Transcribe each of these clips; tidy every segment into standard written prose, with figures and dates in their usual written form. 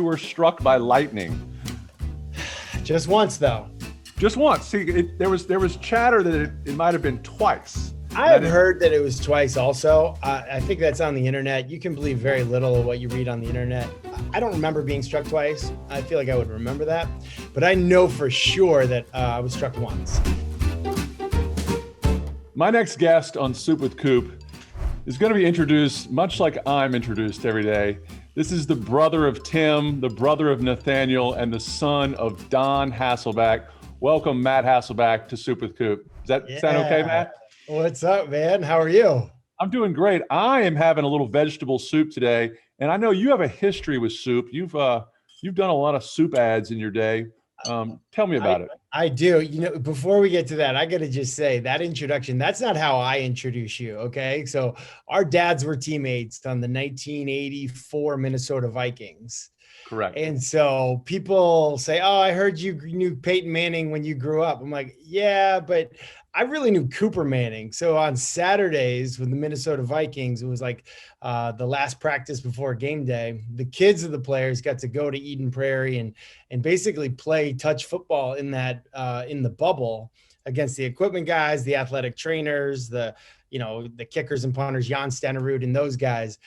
were struck by lightning? Just once, though. Just once. See, there was chatter that it might have been twice. I have heard that it was twice also. I think that's on the internet. You can believe very little of what you read on the internet. I don't remember being struck twice. I feel like I would remember that. But I know for sure that I was struck once. My next guest on Soup with Coop is going to be introduced much like I'm introduced every day. This is the brother of Tim, the brother of Nathanael, and the son of Don Hasselbeck. Welcome, Matt Hasselbeck, to Soup with Coop. Does that sound okay, Matt? What's up, man? How are you? I'm doing great. I am having a little vegetable soup today, and I know you have a history with soup. You've done a lot of soup ads in your day. Tell me about it. I do. You know, before we get to that, I got to just say that introduction, that's not how I introduce you. Okay. So our dads were teammates on the 1984 Minnesota Vikings. Correct. And so people say, oh, I heard you knew Peyton Manning when you grew up. I'm like, yeah, but I really knew Cooper Manning. So on Saturdays with the Minnesota Vikings, it was like the last practice before game day. The kids of the players got to go to Eden Prairie and basically play touch football in that in the bubble against the equipment guys, the athletic trainers, the kickers and punters, Jan Stenerud and those guys.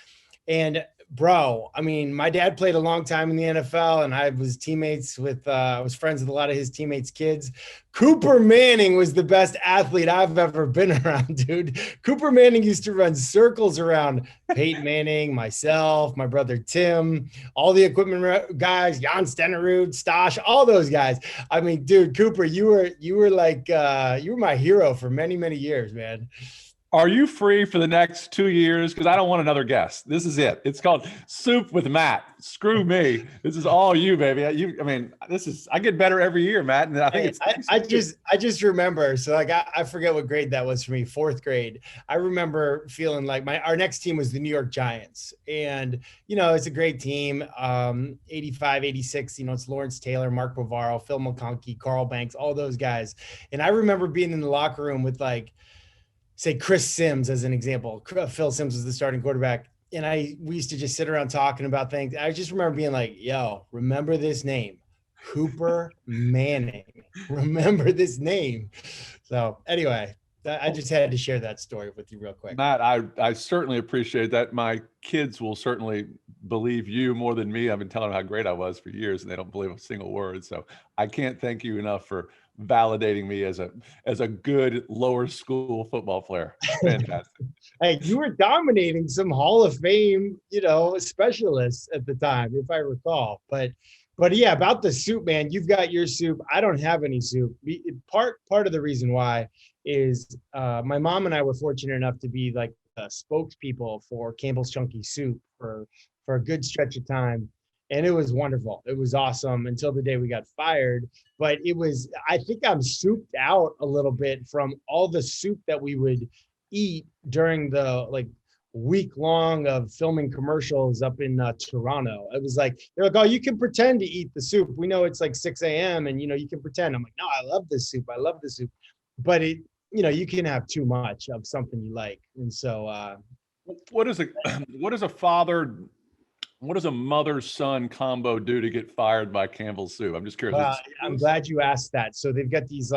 And bro, I mean, my dad played a long time in the NFL, and I was teammates with, I was friends with a lot of his teammates' kids. Cooper Manning was the best athlete I've ever been around, dude. Cooper Manning used to run circles around Peyton Manning, myself, my brother Tim, all the equipment guys, Jan Stenerud, Stosh, all those guys. I mean, dude, Cooper, you were like, you were my hero for many, many years, man. Are you free for the next 2 years? Because I don't want another guest. This is it. It's called Soup with Matt. Screw me. This is all you, baby. I get better every year, Matt. And I think I just remember. So like, I forget what grade that was for me. 4th grade. I remember feeling like our next team was the New York Giants, and it's a great team. 85, 86. It's Lawrence Taylor, Mark Bavaro, Phil McConkey, Carl Banks, all those guys. And I remember being in the locker room with say Chris Sims as an example. Phil Sims was the starting quarterback. And we used to just sit around talking about things. I just remember being like, yo, remember this name, Cooper Manning. Remember this name. So anyway, I just had to share that story with you real quick. Matt, I certainly appreciate that. My kids will certainly believe you more than me. I've been telling them how great I was for years, and they don't believe a single word. So I can't thank you enough for validating me as a good lower school football player. Fantastic. Hey, you were dominating some Hall of Fame, specialists at the time, if I recall. But yeah, about the soup, man, you've got your soup. I don't have any soup. Part of the reason why is my mom and I were fortunate enough to be like spokespeople for Campbell's Chunky Soup for a good stretch of time. And it was wonderful. It was awesome until the day we got fired. But I think I'm souped out a little bit from all the soup that we would eat during the week long of filming commercials up in Toronto. It was like, they're like, oh, you can pretend to eat the soup. We know it's like 6 a.m. and, you can pretend. I'm like, no, I love this soup. I love this soup. But you can have too much of something you like. And so what does a mother-son combo do to get fired by Campbell's Soup? I'm just curious. I'm glad you asked that. So they've got these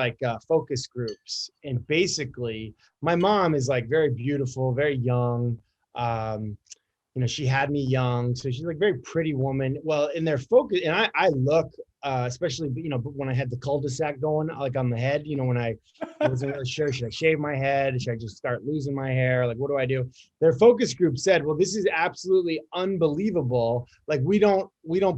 focus groups, and basically my mom is very beautiful, very young. She had me young, so she's very pretty woman. Well, in their focus, and I look, especially when I had the cul-de-sac going on the head, when I wasn't really sure, should I shave my head? Should I just start losing my hair? What do I do? Their focus group said, well, this is absolutely unbelievable. We don't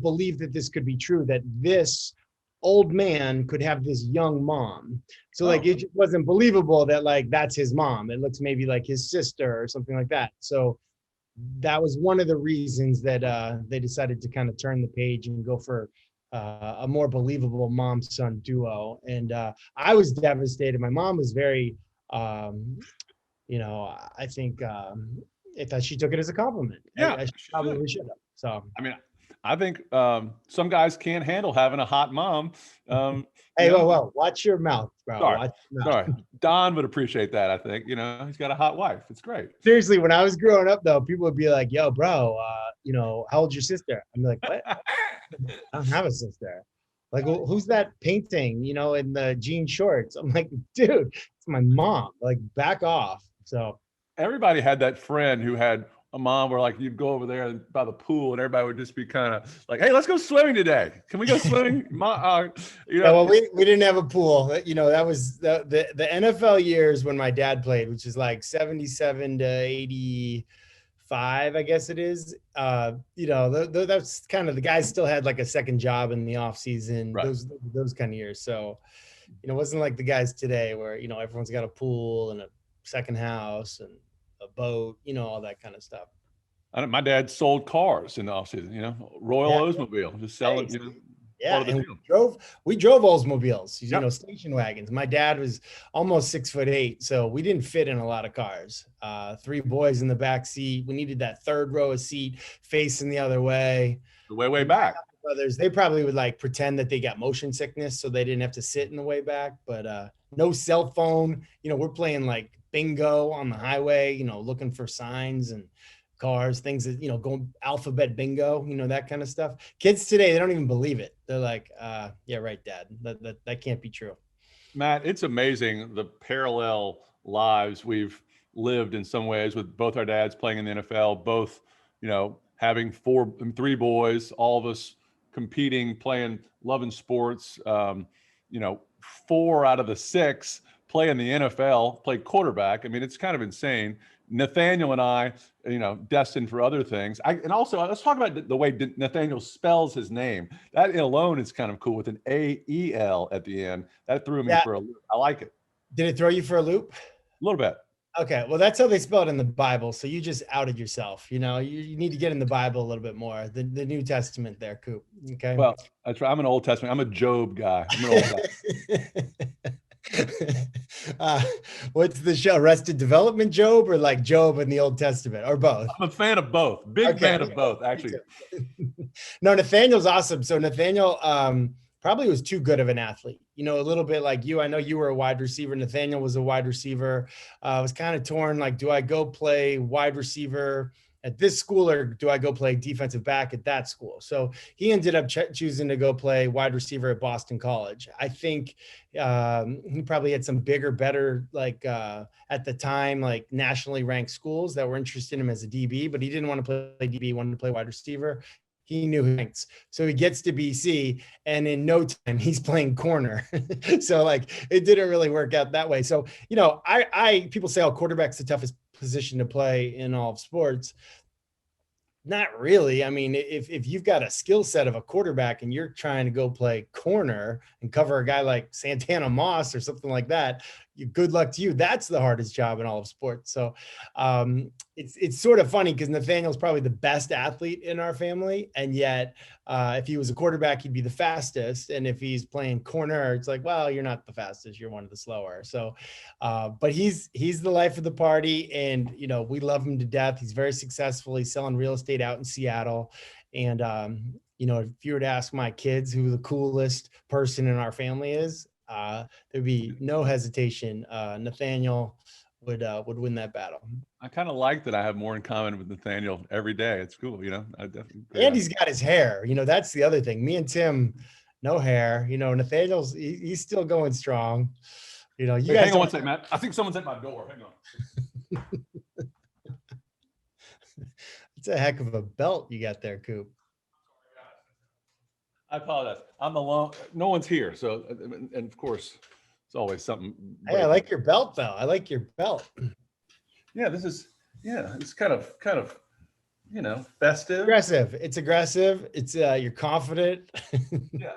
believe that this could be true, that this old man could have this young mom. So it just wasn't believable that that's his mom. It looks maybe like his sister or something like that. So that was one of the reasons that they decided to kind of turn the page and go for a more believable mom-son duo. And I was devastated. My mom was very, I think she took it as a compliment. Yeah, I probably should have. So I think some guys can't handle having a hot mom. Hey, well, watch your mouth, bro. Sorry. Don would appreciate that, I think. He's got a hot wife. It's great. Seriously, when I was growing up, though, people would be like, yo, bro, how old's your sister? I'm like, what? I don't have a sister. Like, who's that painting, in the jean shorts? I'm like, dude, it's my mom. Like, back off. So, Everybody had that friend who had a mom where like you'd go over there by the pool and everybody would just be kind of like, hey, let's go swimming today. Can we go swimming? yeah, well, we didn't have a pool. That was the NFL years when my dad played, which is like 77 to 85, I guess it is. That's kind of, the guys still had like a second job in the off season, Right. those kind of years. So, it wasn't like the guys today where, everyone's got a pool and a second house and a boat, all that kind of stuff. My dad sold cars in the off season, Royal Yeah. Oldsmobile, just selling, Hey, part of the and deal. we drove Oldsmobiles, Yep. station wagons. My dad was almost 6'8", so we didn't fit in a lot of cars. 3 boys in the back seat. We needed that third row of seat facing the other way. The way back. Brothers, they probably would like pretend that they got motion sickness so they didn't have to sit in the way back. But no cell phone. We're playing like bingo on the highway. Looking for signs and cars, things that, going alphabet bingo, that kind of stuff. Kids today, they don't even believe it. They're like, yeah, right, Dad. That can't be true. Matt, it's amazing the parallel lives we've lived in some ways with both our dads playing in the NFL, both, having 3 boys, all of us competing, playing, loving sports. 4 out of the 6 play in the NFL, play quarterback. I mean, it's kind of insane. Nathaniel and I, destined for other things. And also, let's talk about the way Nathaniel spells his name. That alone is kind of cool with an A-E-L at the end. That threw me for a loop. I like it. Did it throw you for a loop? A little bit. Okay, well, that's how they spell it in the Bible. So you just outed yourself. You need to get in the Bible a little bit more. The New Testament there, Coop. Okay. Well, that's right. I'm an Old Testament. I'm a Job guy. I'm an Old Testament. What's the show? Arrested Development Job, or like Job in the Old Testament, or both? I'm a fan of both. Big fan of both, actually. No, Nathaniel's awesome. So Nathaniel probably was too good of an athlete. A little bit like you. I know you were a wide receiver. Nathaniel was a wide receiver. I was kind of torn. Like, do I go play wide receiver at this school, or do I go play defensive back at that school? So he ended up choosing to go play wide receiver at Boston College. I think he probably had some bigger, better, like at the time, like nationally ranked schools that were interested in him as a DB, but he didn't want to play DB, he wanted to play wide receiver. He knew his ranks. So he gets to BC, and in no time he's playing corner. So like, it didn't really work out that way. So, people say, quarterback's the toughest position to play in all of sports. Not really. I mean, if you've got a skill set of a quarterback and you're trying to go play corner and cover a guy like Santana Moss or something like that, good luck to you. That's the hardest job in all of sports. So it's sort of funny because Nathaniel's probably the best athlete in our family. And yet if he was a quarterback, he'd be the fastest. And if he's playing corner, it's like, well, you're not the fastest. You're one of the slower. So, but he's the life of the party. And, we love him to death. He's very successful. He's selling real estate out in Seattle. And, if you were to ask my kids who the coolest person in our family is, there'd be no hesitation. Nathaniel would win that battle. I kind of like that I have more in common with Nathaniel every day. It's cool, I definitely. And he's got his hair. That's the other thing. Me and Tim, no hair. Nathaniel's he's still going strong. You guys. Hang on one second, Matt. I think someone's at my door. Hang on. It's a heck of a belt you got there, Coop. I apologize. I'm alone. No one's here. So, and of course, it's always something. Hey, I like your belt, though. I like your belt. Yeah, it's kind of, festive. Aggressive. It's aggressive. It's you're confident. Yeah.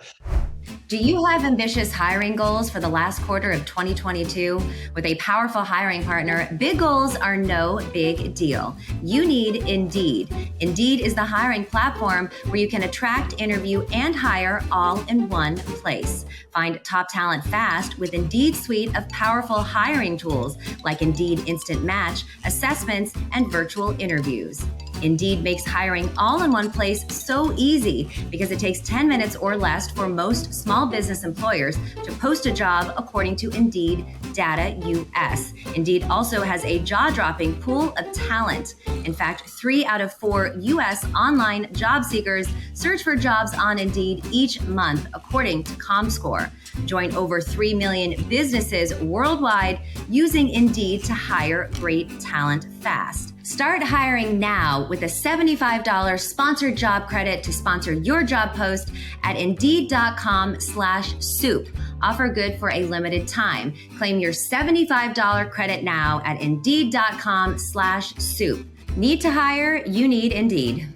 Do you have ambitious hiring goals for the last quarter of 2022? With a powerful hiring partner, big goals are no big deal. You need Indeed. Indeed is the hiring platform where you can attract, interview, and hire all in one place. Find top talent fast with Indeed's suite of powerful hiring tools like Indeed Instant Match, assessments, and virtual interviews. Indeed makes hiring all in one place so easy because it takes 10 minutes or less for most small business employers to post a job according to Indeed Data US. Indeed also has a jaw-dropping pool of talent. In fact, 3 out of 4 US online job seekers search for jobs on Indeed each month, according to ComScore. Join over 3 million businesses worldwide using Indeed to hire great talent fast. Start hiring now with a $75 sponsored job credit to sponsor your job post at Indeed.com/soup. Offer good for a limited time. Claim your $75 credit now at Indeed.com/soup. Need to hire? You need Indeed.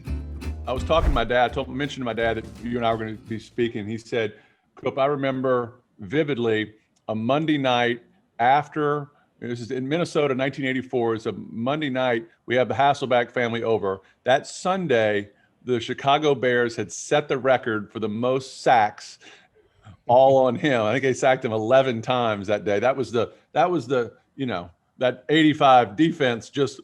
I was talking to my dad, mentioned to my dad that you and I were going to be speaking. He said, Coop, I remember vividly a Monday night after, this is in Minnesota, 1984. It's a Monday night. We have the Hasselbeck family over. That Sunday, the Chicago Bears had set the record for the most sacks, all on him. I think they sacked him 11 times that day. That was the that 85 defense just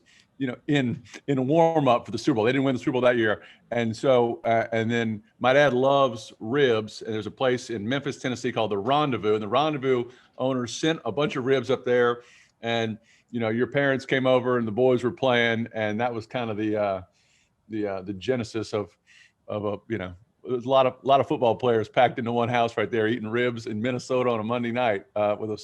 in warm up for the Super Bowl. They didn't win the Super Bowl that year, and so and then my dad loves ribs, and there's a place in Memphis, Tennessee called the Rendezvous, and the Rendezvous owners sent a bunch of ribs up there, and your parents came over and the boys were playing, and that was kind of the genesis of there's a lot of football players packed into one house right there eating ribs in Minnesota on a Monday night with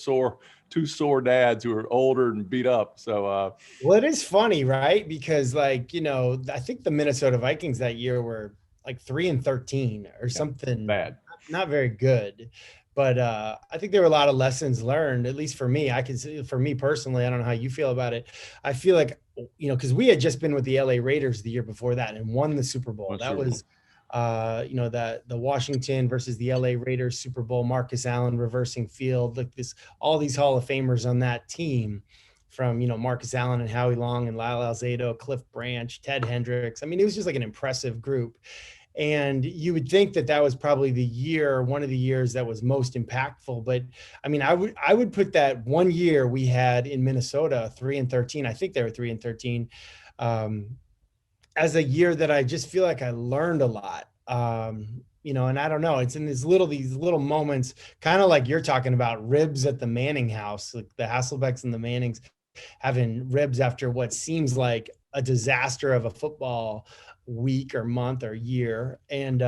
two sore dads who are older and beat up. So, well, it is funny, right? Because I think the Minnesota Vikings that year were like 3-13 or something bad, not very good. But I think there were a lot of lessons learned, at least for me. I can say for me personally, I don't know how you feel about it. I feel like, because we had just been with the LA Raiders the year before that and won the Super Bowl. That was the Washington versus the LA Raiders Super Bowl, Marcus Allen reversing field, all these Hall of Famers on that team from, Marcus Allen and Howie Long and Lyle Alzado, Cliff Branch, Ted Hendricks. I mean, it was just like an impressive group. And you would think that was probably one of the years that was most impactful. But I mean, I would put that one year we had in Minnesota, 3-13. I think they were 3-13. As a year that I just feel like I learned a lot, and I don't know, it's in these little moments, kind of like you're talking about ribs at the Manning house, like the Hasselbecks and the Mannings having ribs after what seems like a disaster of a football week or month or year. And,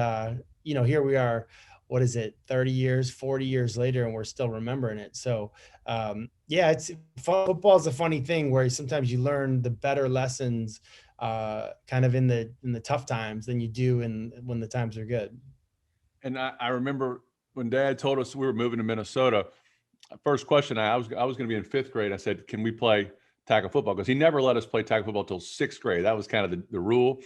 here we are, what is it, 30 years, 40 years later, and we're still remembering it. So, it's fun. Football is a funny thing where sometimes you learn the better lessons kind of in the tough times than you do when the times are good. And I remember when Dad told us we were moving to Minnesota, first question, I was going to be in 5th grade. I said, can we play tackle football? Because he never let us play tackle football till 6th grade. That was kind of the rule,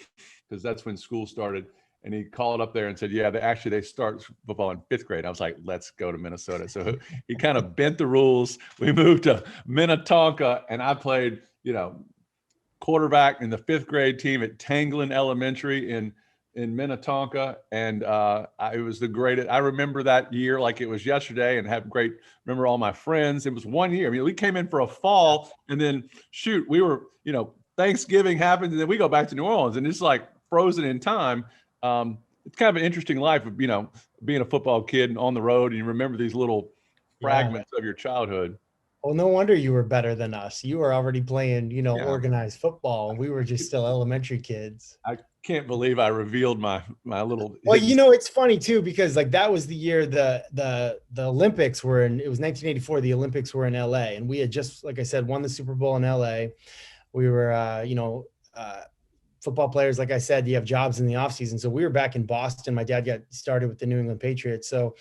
because that's when school started. And he called up there and said, yeah, they start football in 5th grade. I was like, let's go to Minnesota. So he kind of bent the rules. We moved to Minnetonka, and I played, quarterback in the 5th grade team at Tanglin Elementary in Minnetonka. And it was the greatest. I remember that year like it was yesterday, and remember all my friends. It was one year. I mean, we came in for a fall, and then we were, Thanksgiving happened, and then we go back to New Orleans, and it's like frozen in time. It's kind of an interesting life of, being a football kid and on the road, and you remember these little fragments of your childhood. Well, no wonder you were better than us. You were already playing, organized football, and we were just still elementary kids. I can't believe I revealed my little. Well, it's funny too, because that was the year the Olympics were in. It was 1984. The Olympics were in LA, and we had just, like I said, won the Super Bowl in LA. We were, football players. Like I said, you have jobs in the off season. So we were back in Boston. My dad got started with the New England Patriots. So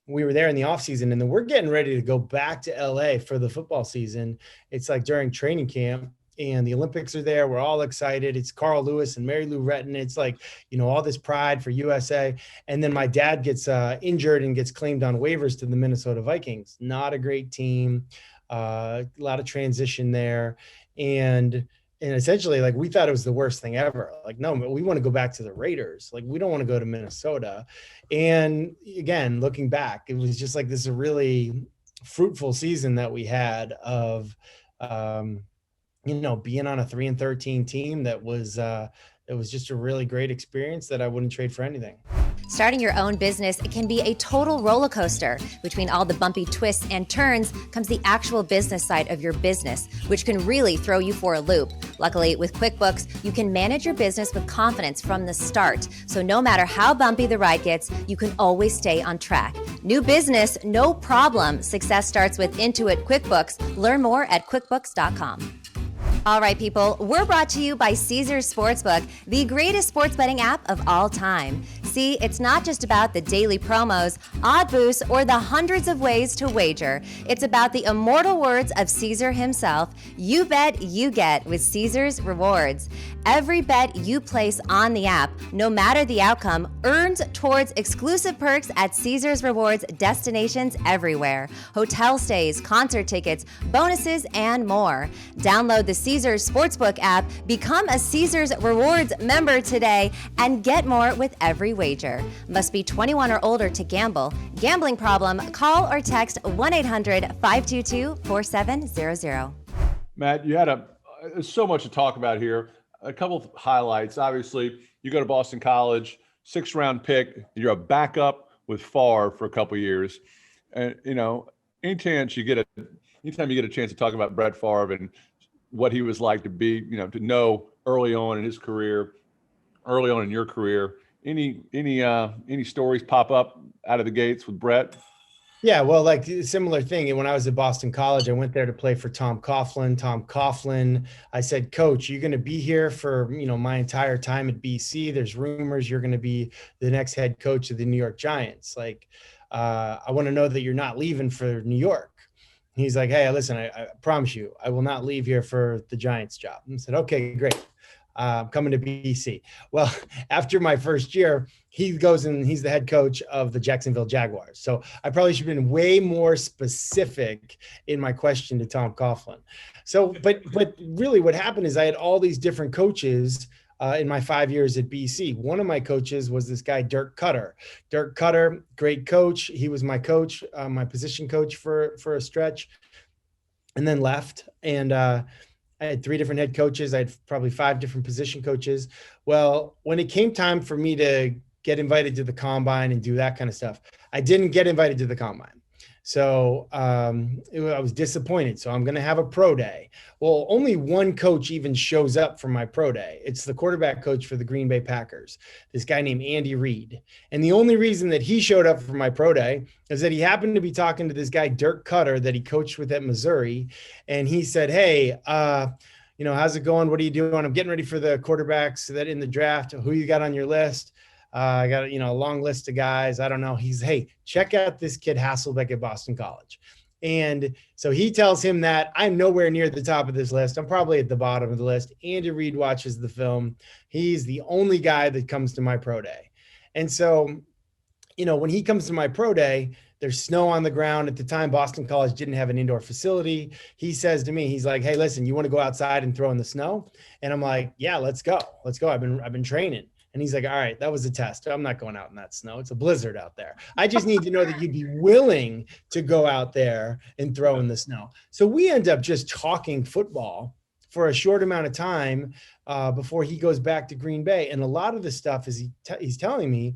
we were there in the off season, and then we're getting ready to go back to LA for the football season. It's like during training camp, and the Olympics are there. We're all excited. It's Carl Lewis and Mary Lou Retton. It's like, all this pride for USA. And then my dad gets injured and gets claimed on waivers to the Minnesota Vikings. Not a great team. A lot of transition there. And essentially, we thought it was the worst thing ever. No, we want to go back to the Raiders. We don't want to go to Minnesota. And again, looking back, it was just this is a really fruitful season that we had of, being on a 3-13 team that was it was just a really great experience that I wouldn't trade for anything. Starting your own business, it can be a total roller coaster. Between all the bumpy twists and turns comes the actual business side of your business, which can really throw you for a loop. Luckily, with QuickBooks, you can manage your business with confidence from the start. So no matter how bumpy the ride gets, you can always stay on track. New business, no problem. Success starts with Intuit QuickBooks. Learn more at QuickBooks.com. All right, people, we're brought to you by Caesars Sportsbook, the greatest sports betting app of all time. See, it's not just about the daily promos, odd boosts, or the hundreds of ways to wager. It's about the immortal words of Caesar himself: you bet, you get with Caesars Rewards. Every bet you place on the app, no matter the outcome, earns towards exclusive perks at Caesars Rewards destinations everywhere. Hotel stays, concert tickets, bonuses, and more. Download the Caesars Sportsbook app, become a Caesars Rewards member today, and get more with every wager. Must be 21 or older to gamble. Gambling problem? Call or text 1-800-522-4700. Matt, you had there's so much to talk about here. A couple of highlights. Obviously, you go to Boston College, 6th round pick. You're a backup with Favre for a couple of years. And, anytime you get a chance to talk about Brett Favre and what he was like to be, to know early on in his career, early on in your career, any stories pop up out of the gates with Brett? Yeah, well, like similar thing. When I was at Boston College, I went there to play for Tom Coughlin. I said, Coach, you're going to be here for, my entire time at BC. There's rumors you're going to be the next head coach of the New York Giants. Like, I want to know that you're not leaving for New York. He's like, hey, listen, I promise you, I will not leave here for the Giants job. I said, okay, great. I'm coming to BC. Well, after my first year, he goes and he's the head coach of the Jacksonville Jaguars. So I probably should have been way more specific in my question to Tom Coughlin. So, but really what happened is I had all these different coaches in my 5 years at BC. One of my coaches was this guy, Dirk Cutter. Dirk Cutter, great coach. He was my coach, my position coach for a stretch, and then left. And I had 3 different head coaches. I had probably 5 different position coaches. Well, when it came time for me to get invited to the combine and do that kind of stuff, I didn't get invited to the combine. So I was disappointed. So I'm going to have a pro day. Well, only one coach even shows up for my pro day. It's the quarterback coach for the Green Bay Packers, this guy named Andy Reid. And the only reason that he showed up for my pro day is that he happened to be talking to this guy, Dirk Cutter, that he coached with at Missouri. And he said, hey, how's it going? What are you doing? I'm getting ready for the quarterbacks that in the draft. Who you got on your list? I got, a long list of guys. I don't know. Hey, check out this kid Hasselbeck at Boston College. And so he tells him that I'm nowhere near the top of this list. I'm probably at the bottom of the list. Andy Reid watches the film. He's the only guy that comes to my pro day. And so, when he comes to my pro day, there's snow on the ground. At the time, Boston College didn't have an indoor facility. He says to me, he's like, hey, listen, you want to go outside and throw in the snow? And I'm like, yeah, let's go. I've been training. And he's like, all right, that was a test. I'm not going out in that snow. It's a blizzard out there. I just need to know that you'd be willing to go out there and throw in the snow. So we end up just talking football for a short amount of time before he goes back to Green Bay. And a lot of the stuff he's telling me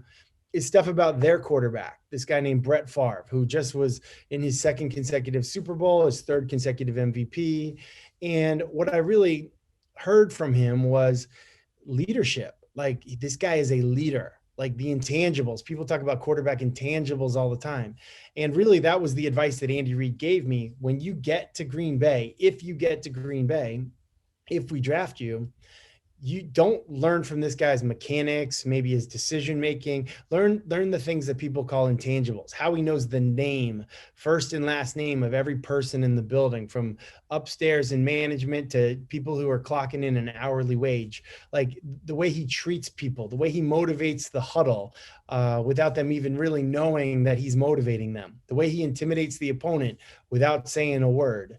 is stuff about their quarterback, this guy named Brett Favre, who just was in his 2nd consecutive Super Bowl, his 3rd consecutive MVP. And what I really heard from him was leadership. Like, this guy is a leader, like the intangibles. People talk about quarterback intangibles all the time. And really, that was the advice that Andy Reid gave me. When you get to Green Bay, if we draft you, you don't learn from this guy's mechanics, maybe his decision-making. Learn the things that people call intangibles, how he knows the name, first and last name of every person in the building, from upstairs in management to people who are clocking in an hourly wage, like the way he treats people, the way he motivates the huddle without them even really knowing that he's motivating them, the way he intimidates the opponent without saying a word.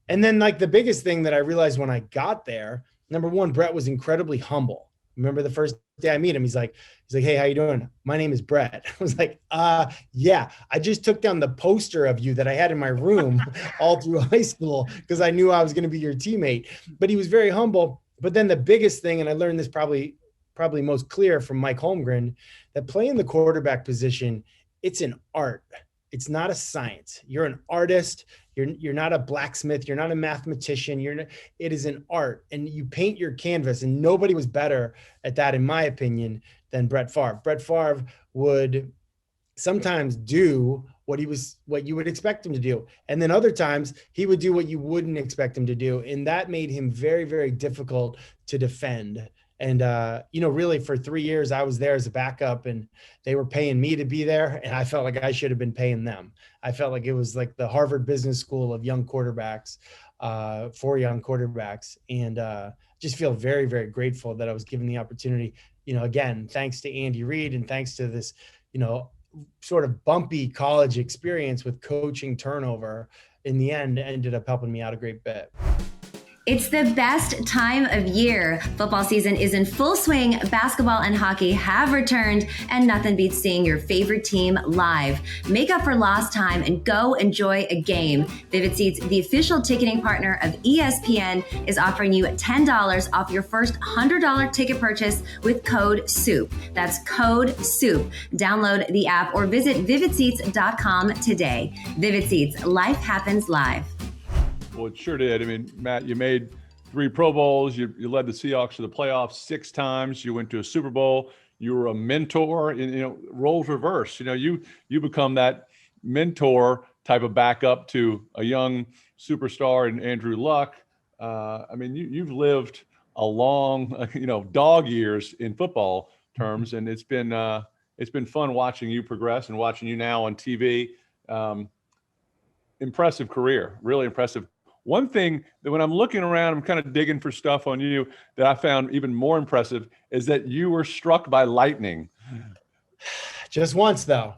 And then, like, the biggest thing that I realized when I got there, number one, Brett was incredibly humble. Remember the first day I meet him, he's like, hey, how you doing? My name is Brett. I was like, yeah, I just took down the poster of you that I had in my room all through high school because I knew I was going to be your teammate. But he was very humble. But then the biggest thing, and I learned this probably probably most clear from Mike Holmgren, that playing the quarterback position, it's an art. It's not a science. You're an artist. You're not a blacksmith. You're not a mathematician. It is an art, and you paint your canvas, and nobody was better at that, in my opinion, than Brett Favre. Brett Favre would sometimes do what you would expect him to do. And then other times he would do what you wouldn't expect him to do. And that made him very, very difficult to defend. And, really for 3 years I was there as a backup, and they were paying me to be there. And I felt like I should have been paying them. I felt like it was like the Harvard Business School of young quarterbacks, for young quarterbacks. And just feel very, very grateful that I was given the opportunity, again, thanks to Andy Reid and thanks to this, sort of bumpy college experience with coaching turnover, in the end ended up helping me out a great bit. It's the best time of year. Football season is in full swing. Basketball and hockey have returned, and nothing beats seeing your favorite team live. Make up for lost time and go enjoy a game. Vivid Seats, the official ticketing partner of ESPN, is offering you $10 off your first $100 ticket purchase with code SOUP. That's code SOUP. Download the app or visit vividseats.com today. Vivid Seats, life happens live. Well, it sure did. I mean, Matt, you made 3 Pro Bowls. You led the Seahawks to the playoffs 6 times. You went to a Super Bowl. You were a mentor. And, roles reverse. You become that mentor type of backup to a young superstar in Andrew Luck. You've lived a long, dog years in football terms, and it's been fun watching you progress and watching you now on TV. Impressive career, really impressive. One thing that when I'm looking around, I'm kind of digging for stuff on you that I found even more impressive is that you were struck by lightning. Just once, though.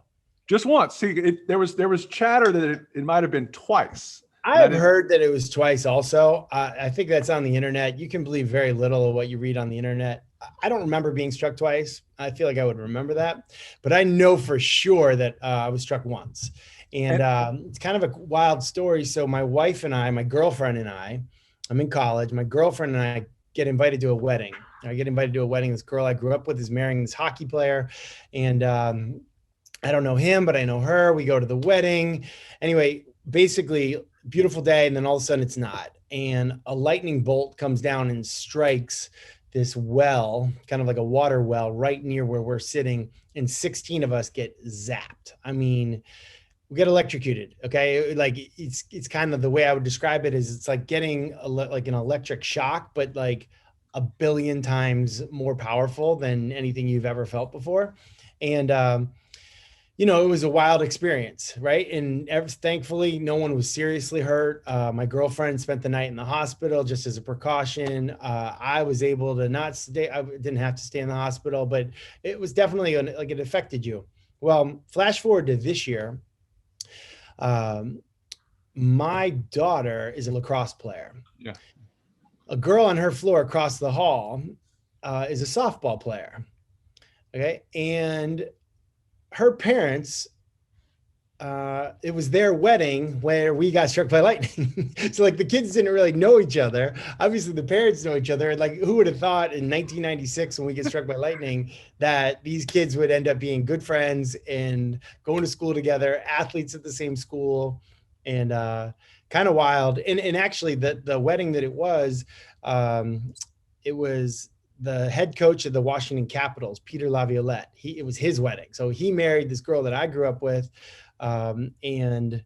Just once. See, there was chatter that it might have been twice. I have heard that it was twice also. I think that's on the internet. You can believe very little of what you read on the internet. I don't remember being struck twice. I feel like I would remember that. But I know for sure that I was struck once. And it's kind of a wild story. So my girlfriend and I, I'm in college. My girlfriend and I get invited to a wedding. This girl I grew up with is marrying this hockey player. And I don't know him, but I know her. We go to the wedding. Anyway, basically, beautiful day. And then all of a sudden it's not. And a lightning bolt comes down and strikes this well, kind of like a water well, right near where we're sitting. And 16 of us get zapped. I mean, we get electrocuted. Okay. Like it's kind of the way I would describe it is it's like getting like an electric shock, but like a billion times more powerful than anything you've ever felt before. And, it was a wild experience. Right. And thankfully no one was seriously hurt. My girlfriend spent the night in the hospital just as a precaution. I was able to not stay. I didn't have to stay in the hospital, but it was definitely like it affected you. Well, flash forward to this year. My daughter is a lacrosse player. Yeah. A girl on her floor across the hall is a softball player. Okay. And her parents, it was their wedding where we got struck by lightning. So like the kids didn't really know each other. Obviously the parents know each other. And like, who would have thought in 1996 when we get struck by lightning that these kids would end up being good friends and going to school together, athletes at the same school, and kind of wild. And actually the wedding that it was the head coach of the Washington Capitals, Peter Laviolette. It was his wedding. So he married this girl that I grew up with. And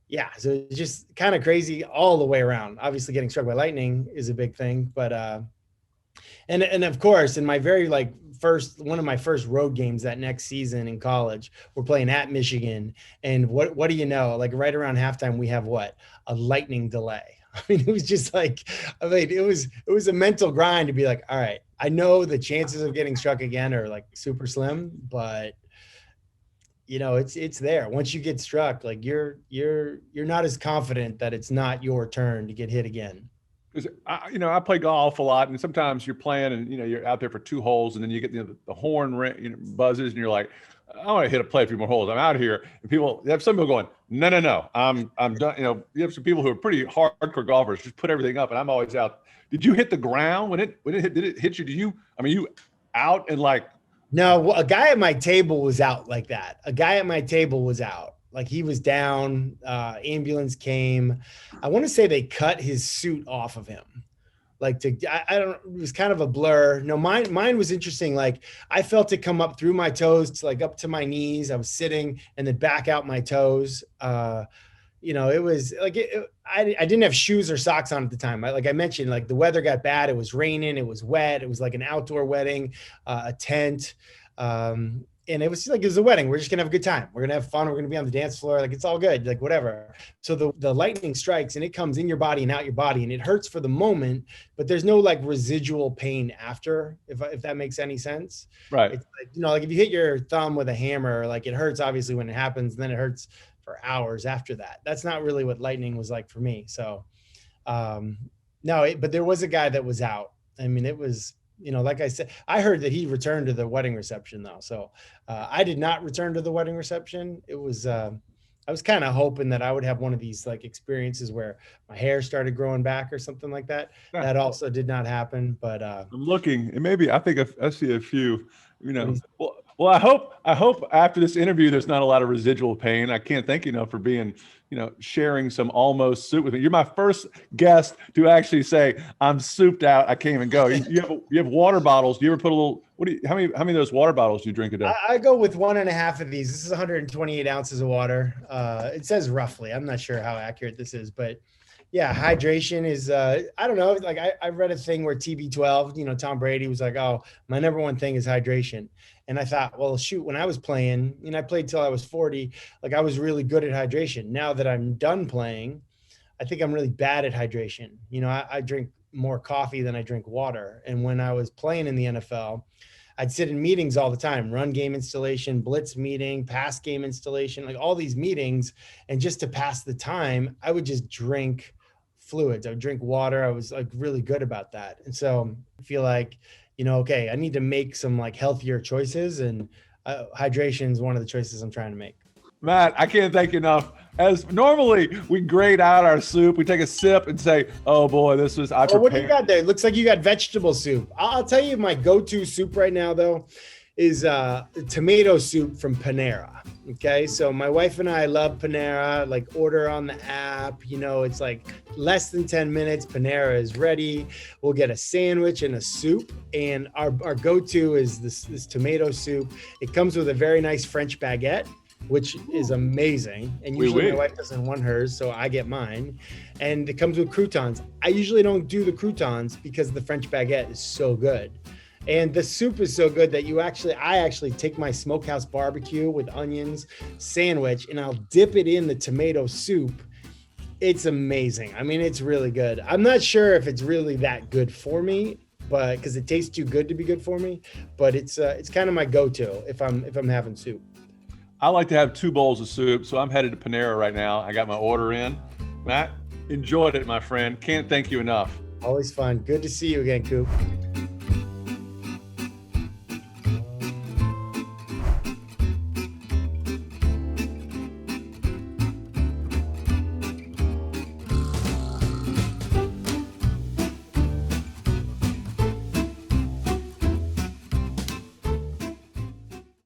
yeah, so it's just kind of crazy all the way around. Obviously getting struck by lightning is a big thing, but, and of course, in my very one of my first road games that next season in college, we're playing at Michigan. And what do you know? Like right around halftime, we have a lightning delay. I mean, it was just it was a mental grind to be like, all right, I know the chances of getting struck again are like super slim, but it's there. Once you get struck, like you're not as confident that it's not your turn to get hit again. Because I play golf a lot, and sometimes you're playing, and you're out there for 2 holes, and then you get the horn buzzes, and you're like, I want to play a few more holes. I'm out here, and you have some people going, no, I'm done. You have some people who are pretty hardcore golfers, just put everything up, and I'm always out. Did you hit the ground when it hit? Did it hit you? out and like, No, a guy at my table was out like that. A guy at my table was out. Like he was down, ambulance came. I want to say they cut his suit off of him. Like I don't, it was kind of a blur. No, mine was interesting. Like I felt it come up through my toes to like up to my knees. I was sitting and then back out my toes. It was like, I didn't have shoes or socks on at the time. Like I mentioned, like the weather got bad. It was raining. It was wet. It was like an outdoor wedding, a tent. And it was like, it was a wedding. We're just gonna have a good time. We're gonna have fun. We're gonna be on the dance floor. Like, it's all good, like whatever. So the lightning strikes and it comes in your body and out your body, and it hurts for the moment, but there's no like residual pain after, if that makes any sense. right. It's like, like if you hit your thumb with a hammer, like it hurts obviously when it happens, and then it hurts for hours after that. That's not really what lightning was like for me. So, but there was a guy that was out. I mean, it was, like I said, I heard that he returned to the wedding reception though. So I did not return to the wedding reception. It was, I was kind of hoping that I would have one of these like experiences where my hair started growing back or something like that. Yeah. That also did not happen, but I'm looking, and maybe I think I see a few, well, I hope after this interview, there's not a lot of residual pain. I can't thank you enough for being, sharing some almost soup with me. You're my first guest to actually say I'm souped out. I can't even go. You have water bottles. Do you ever put a little, how many of those water bottles do you drink a day? I go with 1.5 of these. This is 128 ounces of water. It says roughly, I'm not sure how accurate this is, but yeah, hydration is, I don't know. Like I read a thing where TB12, Tom Brady was like, oh, my number one thing is hydration. And I thought, well, shoot, when I was playing, I played till I was 40, like I was really good at hydration. Now that I'm done playing, I think I'm really bad at hydration. I drink more coffee than I drink water. And when I was playing in the NFL, I'd sit in meetings all the time, run game installation, blitz meeting, pass game installation, like all these meetings. And just to pass the time, I would just drink fluids. I would drink water. I was like really good about that. And so I feel like, okay, I need to make some like healthier choices, and hydration is one of the choices I'm trying to make. Matt, I can't thank you enough. As normally we grade out our soup, we take a sip and say, "Oh boy, this was I prepared." What do you got there? It looks like you got vegetable soup. I'll tell you my go-to soup right now though is tomato soup from Panera. Okay, so my wife and I love Panera. Like order on the app. It's like less than 10 minutes. Panera is ready. We'll get a sandwich and a soup, and our go-to is this tomato soup. It comes with a very nice French baguette, which is amazing. And usually my wife doesn't want hers, so I get mine. And it comes with croutons. I usually don't do the croutons because the French baguette is so good. And the soup is so good that I actually take my smokehouse barbecue with onions sandwich, and I'll dip it in the tomato soup. It's amazing. I mean, it's really good. I'm not sure if it's really that good for me, but because it tastes too good to be good for me, but it's kind of my go-to if I'm having soup. I like to have 2 bowls of soup, so I'm headed to Panera right now. I got my order in. Matt, enjoyed it, my friend. Can't thank you enough. Always fun. Good to see you again, Coop.